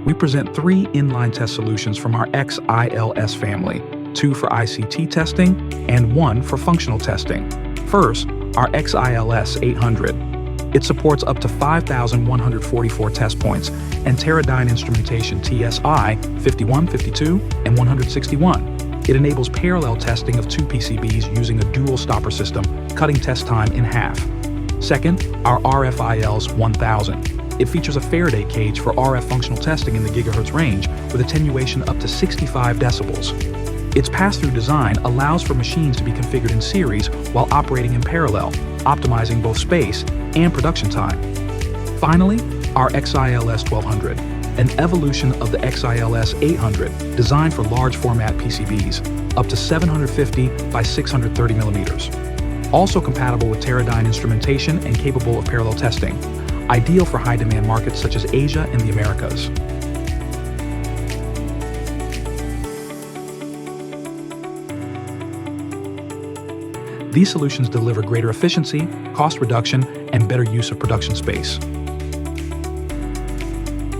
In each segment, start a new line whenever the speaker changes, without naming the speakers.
we present 3 inline test solutions from our XILS family, 2 for ICT testing and 1 for functional testing. First, our XILS 800. It supports up to 5,144 test points and Teradyne instrumentation TSI 51, 52, and 161. It enables parallel testing of 2 PCBs using a dual stopper system, cutting test time in half. Second, our RFILS 1000. It features a Faraday cage for RF functional testing in the gigahertz range with attenuation up to 65 decibels. Its pass-through design allows for machines to be configured in series while operating in parallel, optimizing both space and production time. Finally, our XILS 1200, an evolution of the XILS 800 designed for large format PCBs, up to 750 by 630 millimeters. Also compatible with Teradyne instrumentation and capable of parallel testing, ideal for high-demand markets such as Asia and the Americas. These solutions deliver greater efficiency, cost reduction, and better use of production space.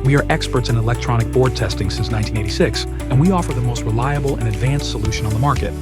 We are experts in electronic board testing since 1986, and we offer the most reliable and advanced solution on the market.